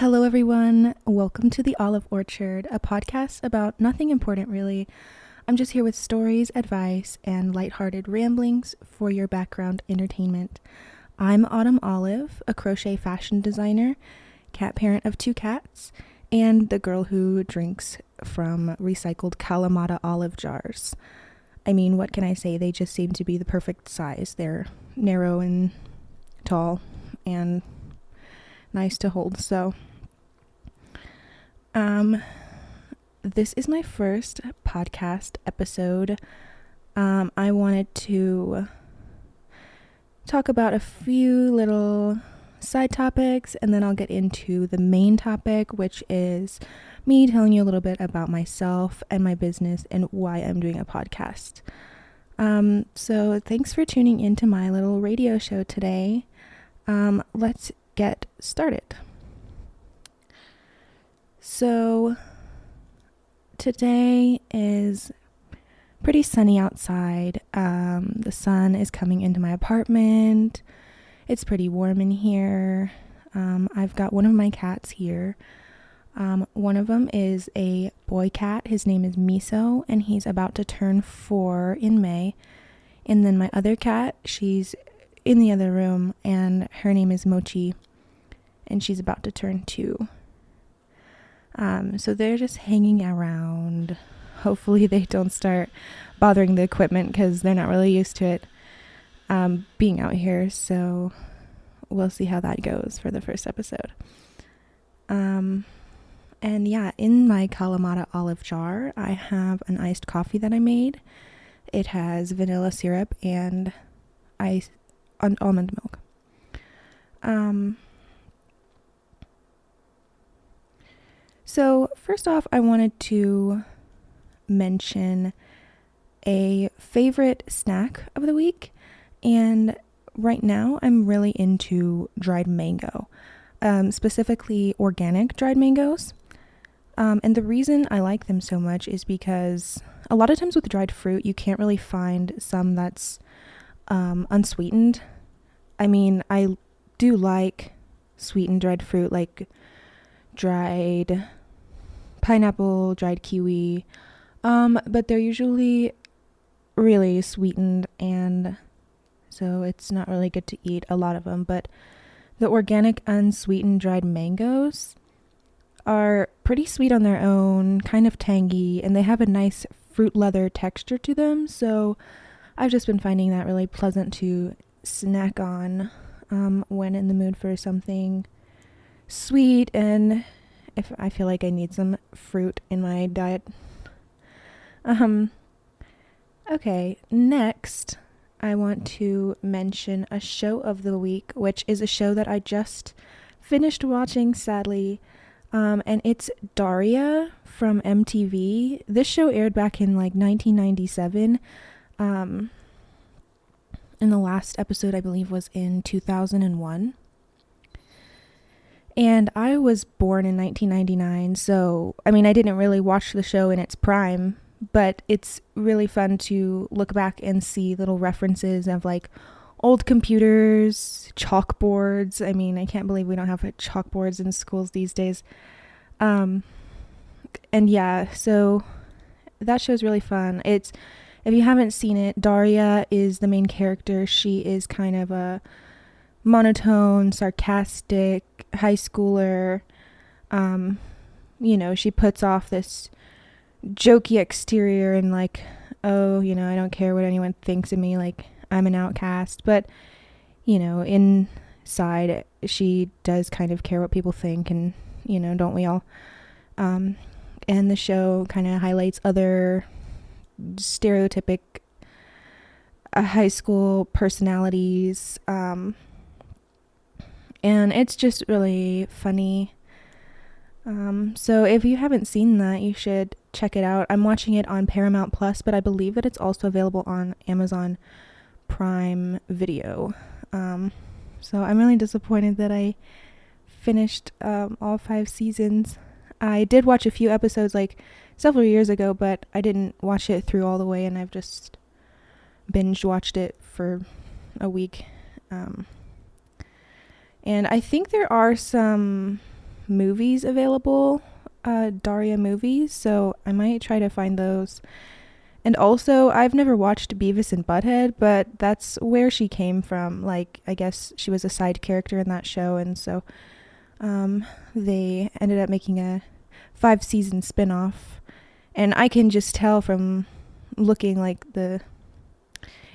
Hello, everyone. Welcome to the Olive Orchard, a podcast about nothing important, really. I'm just here with stories, advice, and lighthearted ramblings for your background entertainment. I'm Autumn Olive, a crochet fashion designer, cat parent of 2 cats, and the girl who drinks from recycled Kalamata olive jars. I mean, what can I say? They just seem to be the perfect size. They're narrow and tall and nice to hold. So this is my first podcast episode. I wanted to talk about a few little side topics, and then I'll get into the main topic, which is me telling you a little bit about myself and my business and why I'm doing a podcast. So thanks for tuning into my little radio show today. Let's get started. So today is pretty sunny outside. The sun is coming into my apartment. It's pretty warm in here. I've got one of my cats here. One of them is a boy cat. His name is Miso, and he's about to turn 4 in May. And then my other cat, she's in the other room, and her name is Mochi, and she's about to turn 2. So they're just hanging around. Hopefully they don't start bothering the equipment because they're not really used to it being out here. So we'll see how that goes for the first episode. And yeah, in my Kalamata olive jar, I have an iced coffee that I made. It has vanilla syrup and almond milk. So first off, I wanted to mention a favorite snack of the week. And right now I'm really into dried mango, specifically organic dried mangoes. And the reason I like them so much is because a lot of times with dried fruit, you can't really find some that's unsweetened. I mean, I do like sweetened dried fruit, like dried pineapple, dried kiwi, but they're usually really sweetened, and so it's not really good to eat a lot of them. But the organic unsweetened dried mangoes are pretty sweet on their own, kind of tangy, and they have a nice fruit leather texture to them, so I've just been finding that really pleasant to snack on when in the mood for something sweet, and if I feel like I need some fruit in my diet. Okay, next I want to mention a show of the week, which is a show that I just finished watching, sadly, and it's Daria from MTV. This show aired back in like 1997, and the last episode I believe was in 2001. And I was born in 1999, so, I mean, I didn't really watch the show in its prime, but it's really fun to look back and see little references of, like, old computers, chalkboards. I mean, I can't believe we don't have chalkboards in schools these days. And yeah, so that show's really fun. If you haven't seen it, Daria is the main character. She is kind of a monotone, sarcastic high schooler. She puts off this jokey exterior and like, oh, I don't care what anyone thinks of me, like I'm an outcast. But, inside she does kind of care what people think, and, don't we all? And the show kind of highlights other stereotypic high school personalities, and it's just really funny. So if you haven't seen that, you should check it out. I'm watching it on Paramount Plus, but I believe that it's also available on Amazon Prime Video. So I'm really disappointed that I finished all 5 seasons. I did watch a few episodes like several years ago, but I didn't watch it through all the way, and I've just binge watched it for a week. And I think there are some movies available, Daria movies, so I might try to find those. And also, I've never watched Beavis and Butthead, but that's where she came from. Like, I guess she was a side character in that show, and so they ended up making a 5-season spin-off. And I can just tell from looking, like, the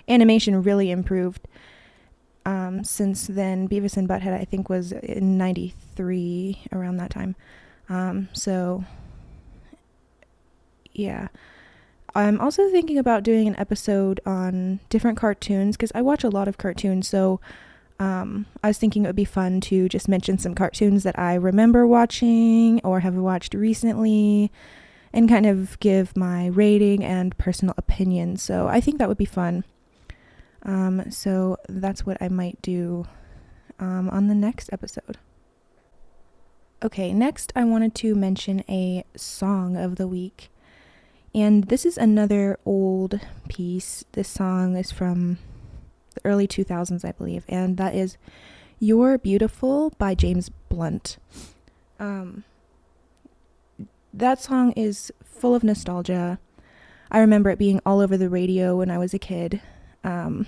animation really improved since then. Beavis and Butthead, I think, was in 93, around that time. So, yeah. I'm also thinking about doing an episode on different cartoons, because I watch a lot of cartoons, so I was thinking it would be fun to just mention some cartoons that I remember watching or have watched recently, and kind of give my rating and personal opinion. So I think that would be fun. So that's what I might do on the next episode. Okay, next I wanted to mention a song of the week. And this is another old piece. This song is from the early 2000s, I believe, and that is You're Beautiful by James Blunt. That song is full of nostalgia. I remember it being all over the radio when I was a kid. And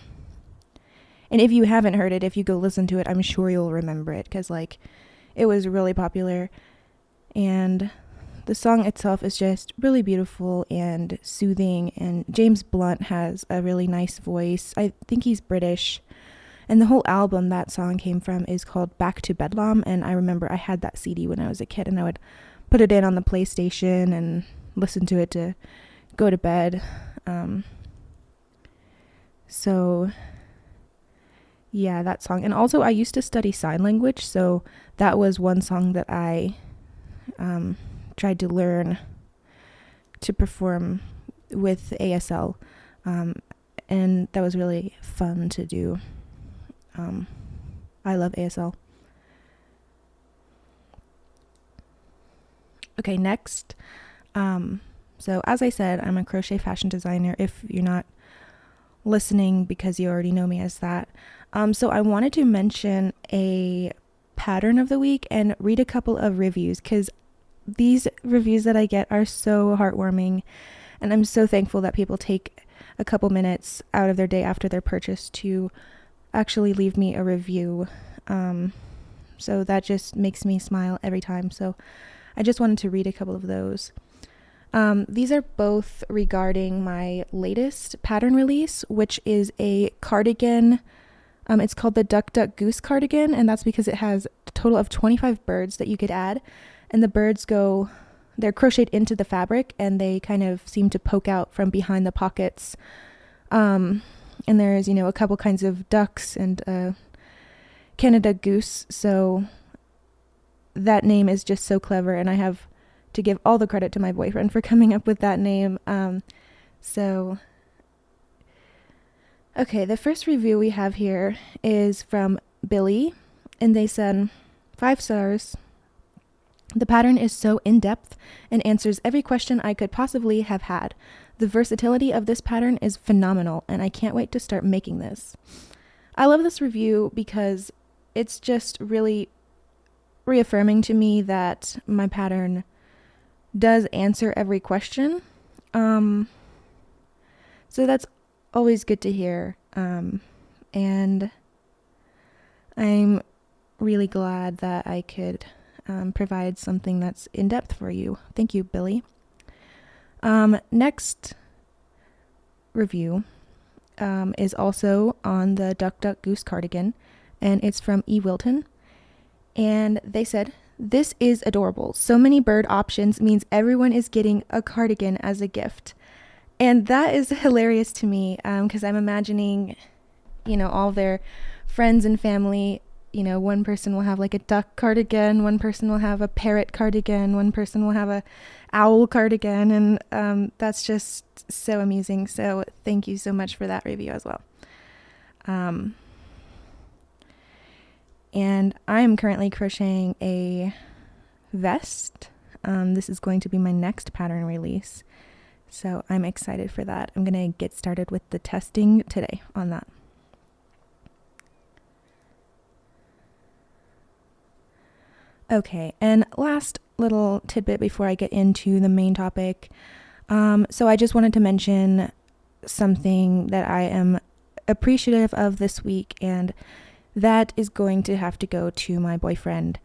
if you haven't heard it, if you go listen to it, I'm sure you'll remember it, because, like, it was really popular. And the song itself is just really beautiful and soothing, and James Blunt has a really nice voice. I think he's British, and the whole album that song came from is called Back to Bedlam, and I remember I had that CD when I was a kid, and I would put it in on the PlayStation and listen to it to go to bed. So yeah, that song. And also I used to study sign language, so that was one song that I tried to learn to perform with ASL, and that was really fun to do. I love ASL. Okay, next. So as I said, I'm a crochet fashion designer, if you're not listening because you already know me as that. So I wanted to mention a pattern of the week and read a couple of reviews, because these reviews that I get are so heartwarming, and I'm so thankful that people take a couple minutes out of their day after their purchase to actually leave me a review. So that just makes me smile every time. So I just wanted to read a couple of those. These are both regarding my latest pattern release, which is a cardigan. It's called the Duck Duck Goose cardigan, and that's because it has a total of 25 birds that you could add. And the birds they're crocheted into the fabric, and they kind of seem to poke out from behind the pockets. And there's, a couple kinds of ducks and a Canada goose. So that name is just so clever, and I have to give all the credit to my boyfriend for coming up with that name. Okay, the first review we have here is from Billy, and they said, 5 stars. The pattern is so in-depth and answers every question I could possibly have had. The versatility of this pattern is phenomenal, and I can't wait to start making this. I love this review because it's just really reaffirming to me that my pattern does answer every question. So that's always good to hear. And I'm really glad that I could provide something that's in depth for you. Thank you, Billy. Next review is also on the Duck Duck Goose cardigan, and it's from E. Wilton. And they said, "This is adorable. So many bird options means everyone is getting a cardigan as a gift." And that is hilarious to me, because I'm imagining, all their friends and family. One person will have like a duck cardigan, one person will have a parrot cardigan, one person will have a owl cardigan, and that's just so amusing. So thank you so much for that review as well. And I'm currently crocheting a vest. This is going to be my next pattern release, so I'm excited for that. I'm going to get started with the testing today on that. Okay, and last little tidbit before I get into the main topic. So I just wanted to mention something that I am appreciative of this week, and that is going to have to go to my boyfriend.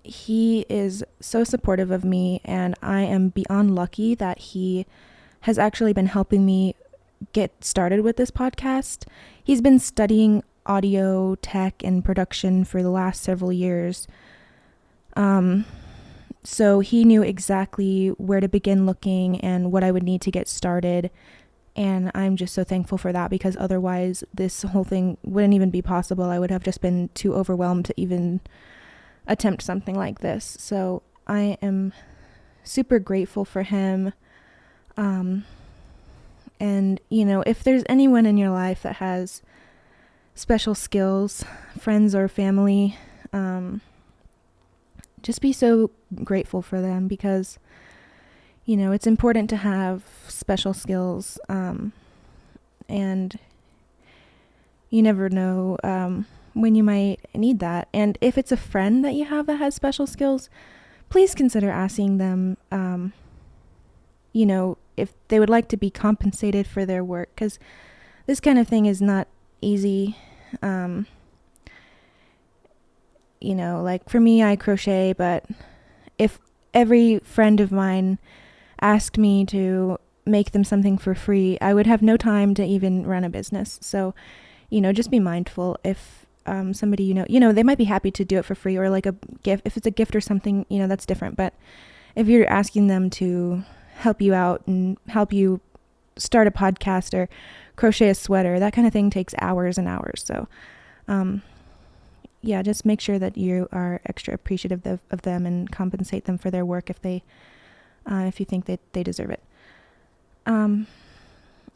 He is so supportive of me, and I am beyond lucky that he has actually been helping me get started with this podcast. He's been studying audio tech and production for the last several years. So he knew exactly where to begin looking and what I would need to get started. And I'm just so thankful for that, because otherwise this whole thing wouldn't even be possible. I would have just been too overwhelmed to even attempt something like this. So I am super grateful for him. And, if there's anyone in your life that has special skills, friends or family, just be so grateful for them, because, it's important to have special skills, and you never know when you might need that. And if it's a friend that you have that has special skills, please consider asking them, if they would like to be compensated for their work, because this kind of thing is not easy. Like for me, I crochet, but if every friend of mine asked me to make them something for free, I would have no time to even run a business. So, just be mindful. If somebody, they might be happy to do it for free, or like a gift. If it's a gift or something, that's different. But if you're asking them to help you out and help you start a podcast or crochet a sweater, that kind of thing takes hours and hours. So, just make sure that you are extra appreciative of them and compensate them for their work if you think that they deserve it.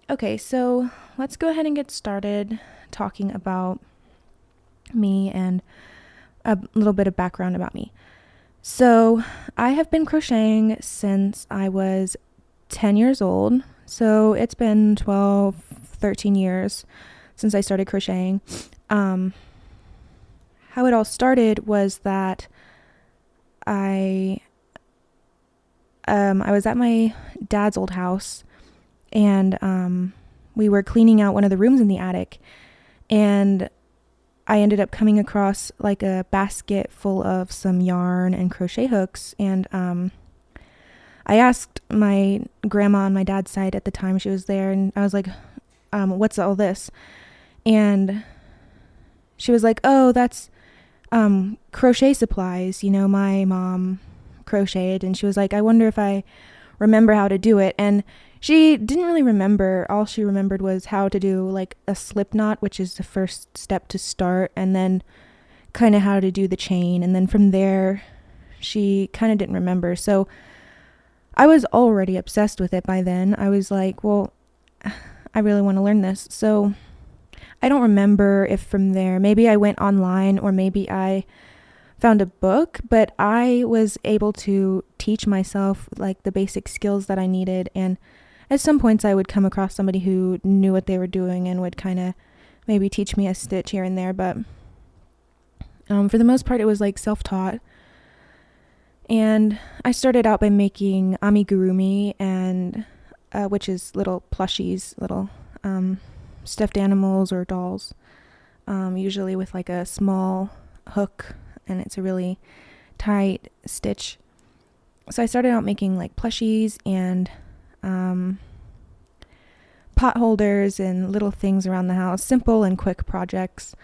Okay, so let's go ahead and get started talking about me and a little bit of background about me. So I have been crocheting since I was 10 years old. So it's been 12, 13 years since I started crocheting. How it all started was that I was at my dad's old house, and we were cleaning out one of the rooms in the attic, and I ended up coming across like a basket full of some yarn and crochet hooks, and I asked my grandma on my dad's side at the time, she was there, and I was like, what's all this? And she was like, oh, that's crochet supplies. My mom crocheted, and she was like, I wonder if I remember how to do it. And she didn't really remember. All she remembered was how to do like a slip knot, which is the first step to start, and then kind of how to do the chain. And then from there, she kind of didn't remember. So I was already obsessed with it by then. I was like, well, I really want to learn this. So I don't remember if from there, maybe I went online or maybe I found a book, but I was able to teach myself like the basic skills that I needed. And at some points I would come across somebody who knew what they were doing and would kind of maybe teach me a stitch here and there. But for the most part, it was like self-taught. And I started out by making amigurumi, and which is little plushies, little stuffed animals or dolls, usually with like a small hook, and it's a really tight stitch. So I started out making like plushies and pot holders and little things around the house, simple and quick projects.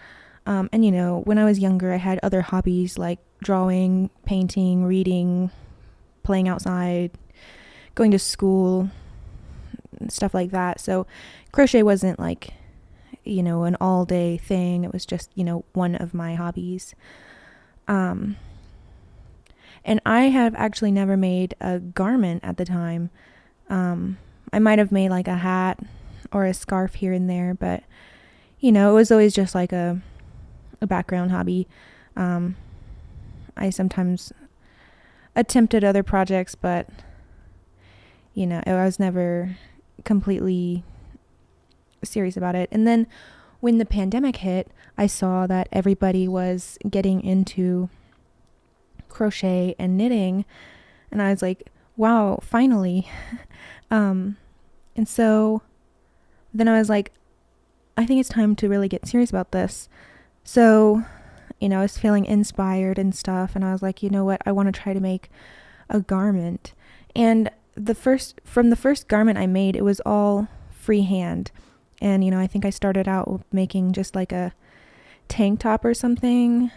And when I was younger, I had other hobbies like drawing, painting, reading, playing outside, going to school, stuff like that. So crochet wasn't like, an all day thing. It was just, one of my hobbies. And I have actually never made a garment at the time. I might have made like a hat or a scarf here and there, but it was always just like a background hobby. I sometimes attempted other projects, but I was never completely serious about it. And then when the pandemic hit, I saw that everybody was getting into crochet and knitting. And I was like, wow, finally. And so then I was like, I think it's time to really get serious about this. So, I was feeling inspired and stuff. And I was like, you know what? I want to try to make a garment. And from the first garment I made, it was all freehand. And, I think I started out with making just like a tank top or something.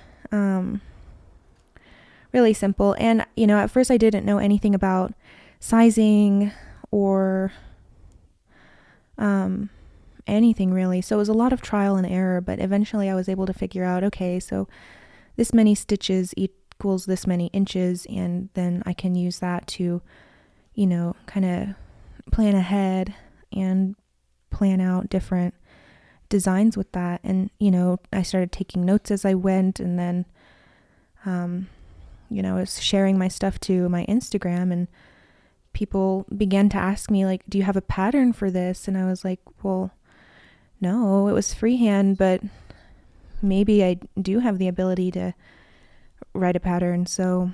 Really simple. And, at first I didn't know anything about sizing or anything really. So it was a lot of trial and error, but eventually I was able to figure out, okay, so this many stitches equals this many inches, and then I can use that to, kind of plan ahead and plan out different designs with that. And, I started taking notes as I went, and then, I was sharing my stuff to my Instagram, and people began to ask me, like, do you have a pattern for this? And I was like, well, no, it was freehand, but maybe I do have the ability to write a pattern. So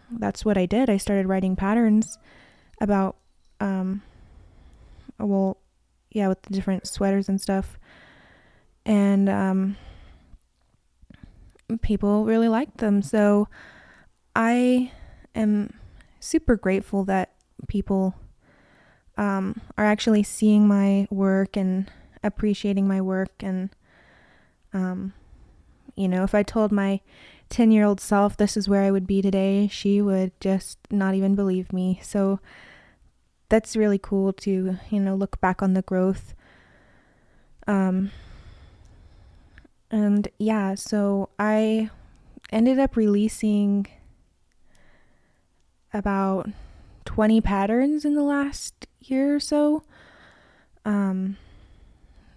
that's what I did. I started writing patterns about, with the different sweaters and stuff. And people really liked them. So I am super grateful that people are actually seeing my work and appreciating my work. And, if I told my 10-year-old self this is where I would be today, she would just not even believe me. So that's really cool to, look back on the growth. And yeah, so I ended up releasing about 20 patterns in the last year or so,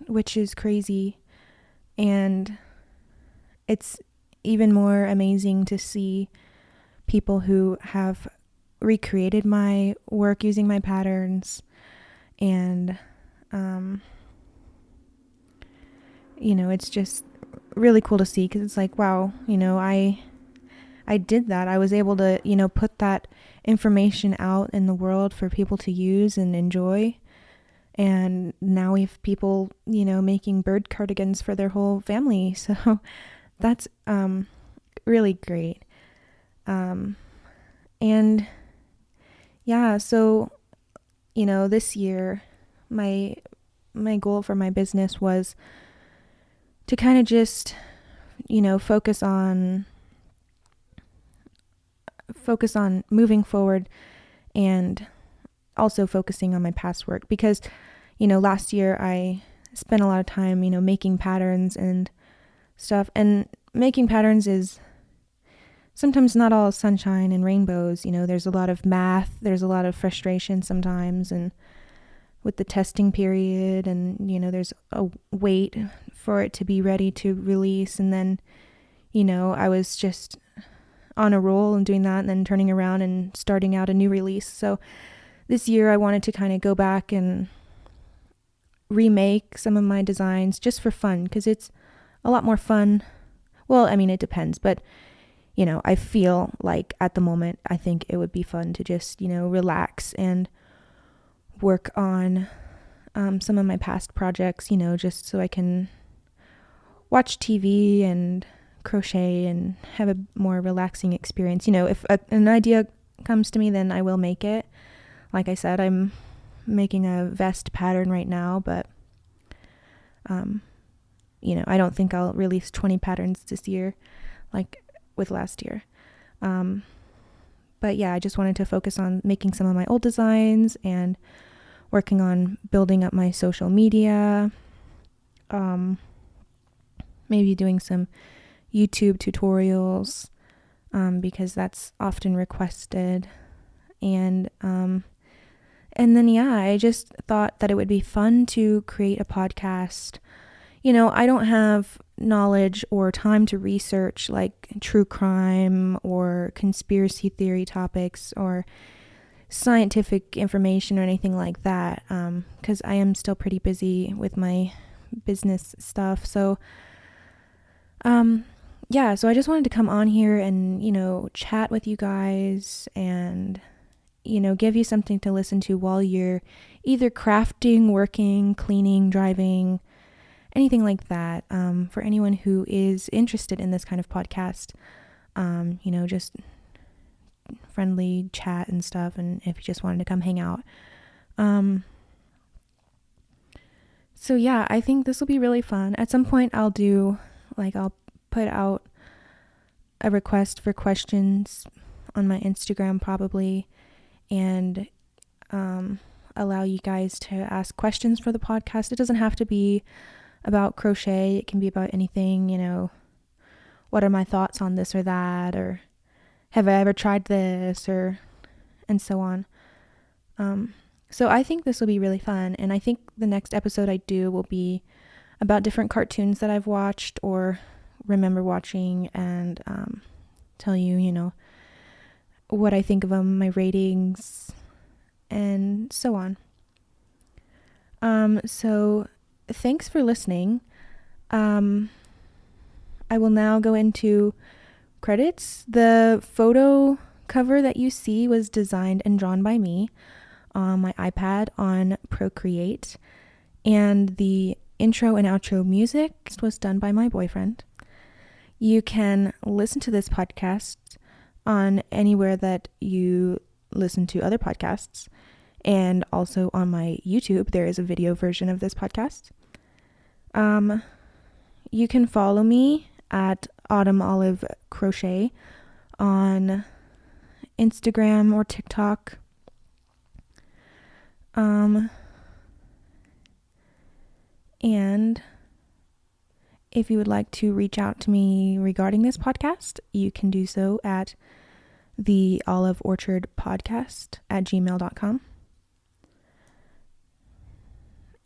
which is crazy. And it's even more amazing to see people who have recreated my work using my patterns. And, it's just really cool to see, because it's like, wow, I did that. I was able to, put that information out in the world for people to use and enjoy. And now we have people, making bird cardigans for their whole family. So that's really great. And yeah, so, this year, my goal for my business was to kind of just, focus on moving forward, and also focusing on my past work, because, last year I spent a lot of time, making patterns and stuff, and making patterns is sometimes not all sunshine and rainbows. There's a lot of math, there's a lot of frustration sometimes, and with the testing period, and, there's a wait for it to be ready to release. And then, I was just on a roll and doing that, and then turning around and starting out a new release. So this year I wanted to kind of go back and remake some of my designs just for fun, because it's a lot more fun. Well, I mean, it depends, but I feel like at the moment, I think it would be fun to just, relax and work on some of my past projects, just so I can watch TV and crochet and have a more relaxing experience. If an idea comes to me, then I will make it. Like I said, I'm making a vest pattern right now, but I don't think I'll release 20 patterns this year like with last year. But yeah, I just wanted to focus on making some of my old designs and working on building up my social media, maybe doing some YouTube tutorials, because that's often requested. And then, yeah, I just thought that it would be fun to create a podcast. I don't have knowledge or time to research like true crime or conspiracy theory topics or scientific information or anything like that, because I am still pretty busy with my business stuff. So, yeah, so I just wanted to come on here and, chat with you guys and, give you something to listen to while you're either crafting, working, cleaning, driving, anything like that. For anyone who is interested in this kind of podcast, just friendly chat and stuff, and if you just wanted to come hang out. So yeah, I think this will be really fun. At some point I'll put out a request for questions on my Instagram probably, and allow you guys to ask questions for the podcast. It doesn't have to be about crochet. It can be about anything, what are my thoughts on this or that, or have I ever tried this, and so on. So I think this will be really fun, and I think the next episode I do will be about different cartoons that I've watched or remember watching, and tell you, what I think of them, my ratings, and so on. So thanks for listening. I will now go into credits. The photo cover that you see was designed and drawn by me on my iPad on Procreate, and the intro and outro music was done by my boyfriend. You can listen to this podcast on anywhere that you listen to other podcasts, and also on my YouTube there is a video version of this podcast. You can follow me at Autumn Olive Crochet on Instagram or TikTok. And if you would like to reach out to me regarding this podcast, you can do so at the Olive Orchard Podcast at gmail.com.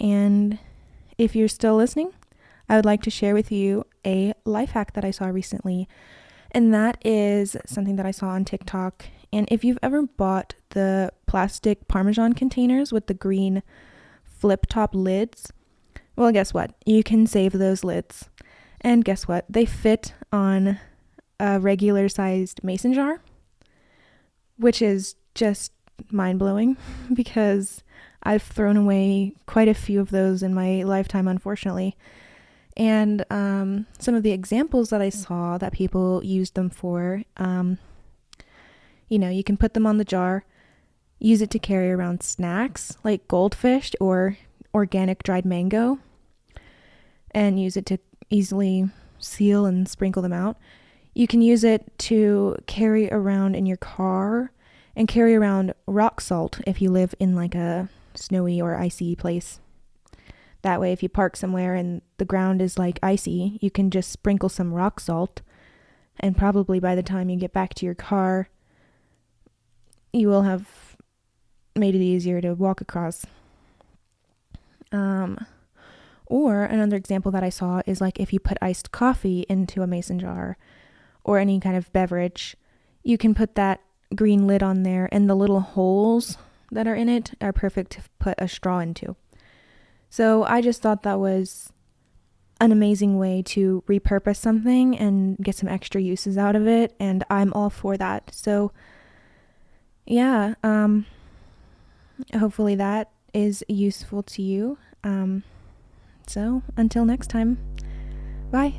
And if you're still listening, I would like to share with you a life hack that I saw recently. And that is something that I saw on TikTok. And if you've ever bought the plastic Parmesan containers with the green flip top lids, well, guess what? You can save those lids. And guess what? They fit on a regular sized mason jar, which is just mind-blowing because I've thrown away quite a few of those in my lifetime, unfortunately. And some of the examples that I saw that people used them for, you can put them on the jar, use it to carry around snacks like goldfish or organic dried mango, and use it to easily seal and sprinkle them out. You can use it to carry around in your car and carry around rock salt if you live in like a snowy or icy place. That way, if you park somewhere and the ground is like icy, you can just sprinkle some rock salt, and probably by the time you get back to your car, you will have made it easier to walk across. Or another example that I saw is like if you put iced coffee into a mason jar or any kind of beverage, you can put that green lid on there, and the little holes that are in it are perfect to put a straw into. So I just thought that was an amazing way to repurpose something and get some extra uses out of it, and I'm all for that. So yeah, hopefully that is useful to you. So until next time, bye.